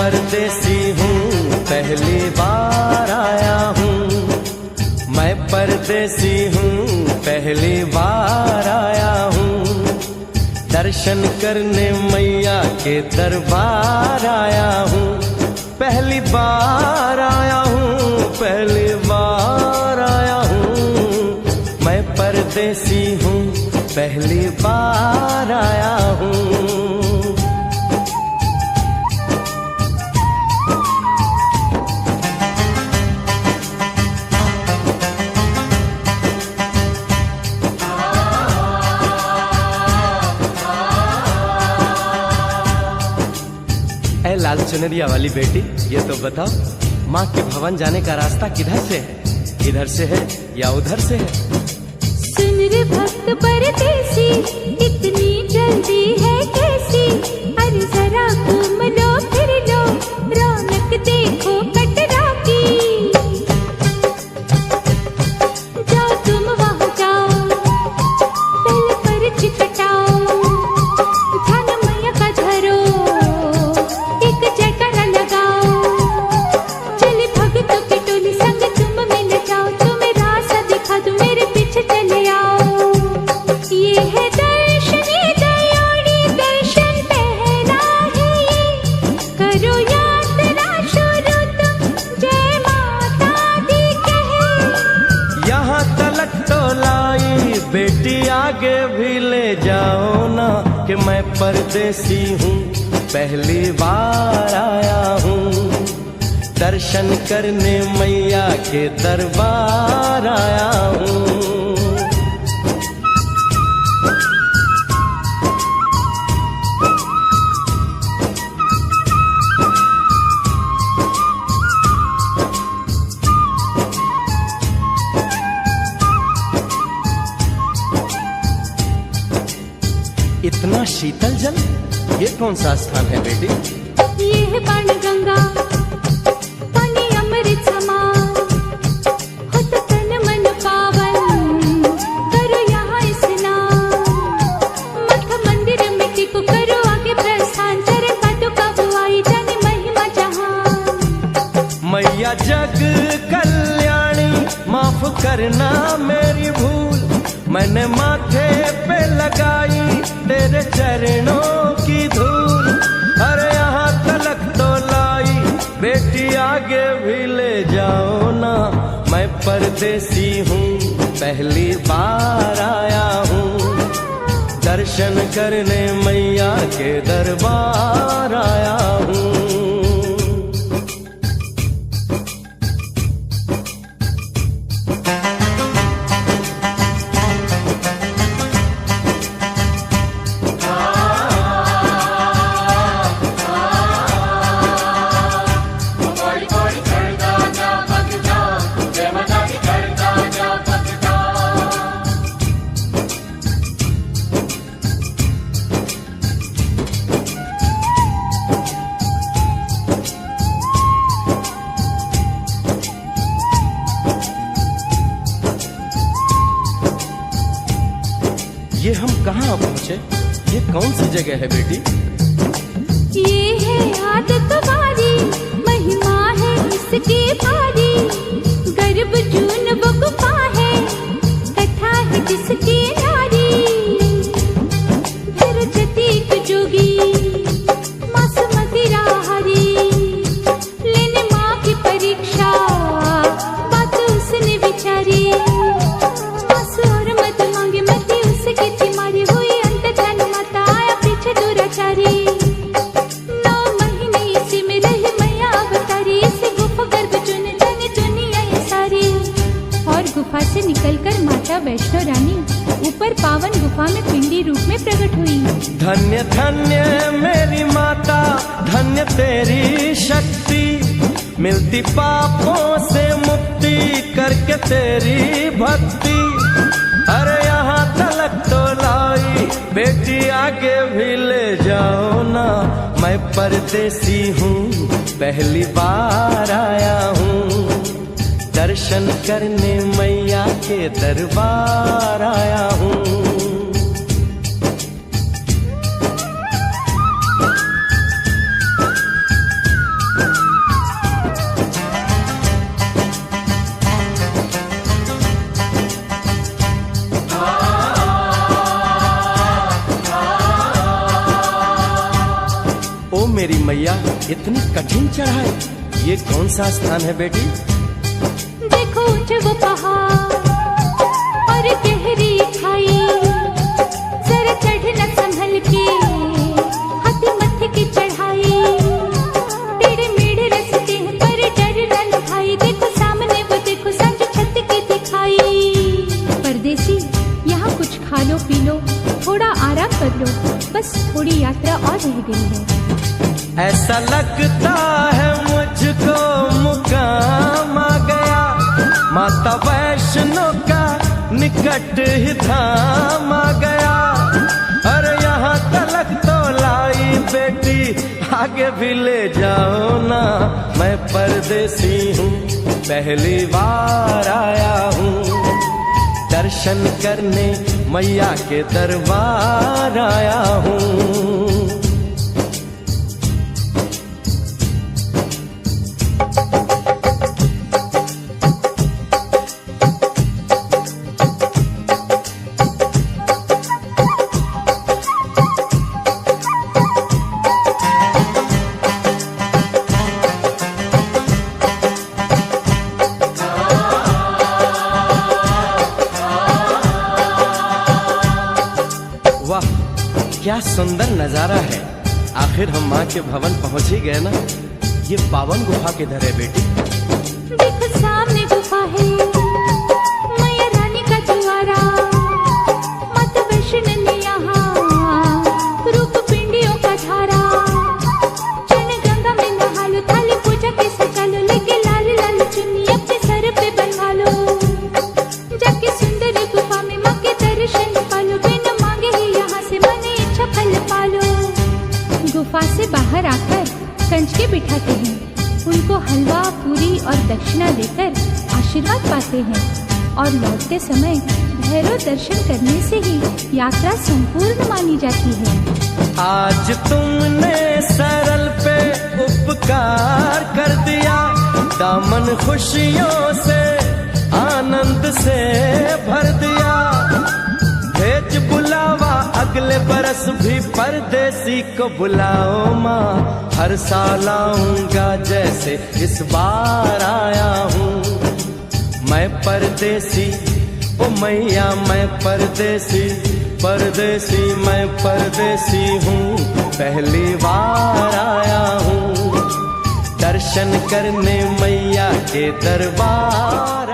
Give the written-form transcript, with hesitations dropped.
परदेसी हूँ, पहली बार आया हूँ। मैं परदेसी हूँ, पहली बार आया हूँ। दर्शन करने मैया के दरबार आया हूँ। पहली बार आया हूँ, पहली बार आया हूँ। मैं परदेसी हूँ, पहली बार आया हूँ। ऐ लाल चुनरिया वाली बेटी, ये तो बताओ माँ के भवन जाने का रास्ता किधर से है? इधर से है या उधर से है? सुन रे भक्त परदेसी, इतनी जल्दी है कैसी? अरे जरा घूम लो फिर लो, रौनक देखो कटरा की। जाओ तुम वहाँ जाओ, पहले पर्ची कटाओ, ध्यान मैया का धरो, एक जयकारा लगाओ। चले भक्तों की टोली संग तुम मिल जाओ, तुम्हें रास्ता दिखा दूं, मेरे पीछे चले आओ। ये है दर्शनी दयोड़ी, दर्शन पहला है ये, करो यात्रा शुरू तुम, जय माता दी कहे। यहाँ तलक तो लाई बेटी, आगे भी ले जाओ ना, कि मैं परदेसी हूँ, पहली बार आया हूँ। दर्शन करने मैया के दरबार आया हूँ। इतना शीतल जल, ये कौन सा स्थान है बेटी? ये है बाण गंगा, पानी अमृत समान, हो तो तन मन पावन, करो यहाँ स्नान। मठ मंदिर में टिको, करो आगे प्रस्थान, चरण पादुका बुआई, जाने महिमा जहान। मैया जग कल्याणी, माफ करना मेरी भूल, मैंने माथे पे लगाई तेरे चरणों की धूल। अरे यहाँ तलक तो लाई बेटी, आगे भी ले जाओ ना, मैं परदेसी हूँ, पहली बार आया हूँ। दर्शन करने मैया के दरबार आया हूँ। ये हम कहाँ पहुँचे? ये कौन सी जगह है बेटी? ये है आदत वाली, महिमा है इसकी भारी, गर्भ जून वो गुफा है, कथा है जिसकी नारी। भरजतीक जोगी मासुमती राहरी, लेने माँ की परीक्षा, बात उसने विचारी। आंसू और मत मांगे, मत उसकी चिमारी, हुई अंत धन माता, आया पीछे दुराचारी। 9 महीने इसी में रही मैया अवतारी, इसी गुफा गर्भ चुन जाने दुनिया ये सारी। और गुफा से निकलकर माता वैष्णो रानी ऊपर पावन गुफा में पिंडी रूप में प्रकट हुई। धन्य धन्य मेरी माता, धन्य तेरी शक्ति, मिलती पापों से मुक्ति करके तेरी भक्ति। अरे यहाँ तलक तो लाई बेटी, आगे भी ले जाओ ना, मैं परदेसी हूँ, पहली बार आया हूँ। दर्शन करने मैया के दरबार आया हूँ। मेरी मैया, इतनी कठिन चढ़ाई, ये कौन सा स्थान है बेटी? देखो ऊंचे वो पहाड़ और गहरी खाई, जरा चढ़ना संभल के, हाथी मत्थे की चढ़ाई, टेढ़े मेढ़े रास्ते हैं पर डरना न भाई, देखो सामने वो देखो सांझ छत की दिखाई। परदेसी यहाँ कुछ खा लो पी लो, थोड़ा आराम कर लो, बस थोड़ी यात्रा और रह गई है। ऐसा लगता है मुझको मुकाम आ गया, माता वैष्णो का निकट ही धाम आ गया। अरे यहाँ तलक तो लाई बेटी, आगे भी ले जाओ ना, मैं परदेसी हूँ, पहली बार आया हूँ, दर्शन करने मैया के दरबार आया हूँ। वाह, क्या सुंदर नजारा है। आखिर हम माँ के भवन पहुँच ही गए ना। ये पावन गुफा किधर है बेटी? देखो सामने गुफा है, मैया रानी का द्वारा, माता वैष्णो ने यहाँ रूप पिंडियों का धारा, चरण गंगा में नहा लो, थाली पूजा के सजा लो, लेके लाल लाल चुन्नी अपने सर पे बनवा लो, जाके सुंदर गुफा में माँ के दर्शन पालो, बिना मांगे ही यहाँ से मन इच्छा फल पालो। गुफा से बाहर आकर कंचके बिठाते हैं, उनको हलवा पूरी और दक्षिणा देकर आशीर्वाद पाते हैं, और लौटते समय भैरव दर्शन करने से ही यात्रा संपूर्ण मानी जाती है। आज तुमने सरल पे उपकार कर दिया, दामन खुशियों से आनंद से भर दिया, भेज बुलावा अगले बरस भी परदेसी को बुलाओ माँ, हर साल आऊंगा जैसे इस बार आया हूँ। मैं परदेसी ओ मैया, मैं परदेसी, परदेसी मैं परदेसी हूँ, पहली बार आया हूँ, दर्शन करने मैया के दरबार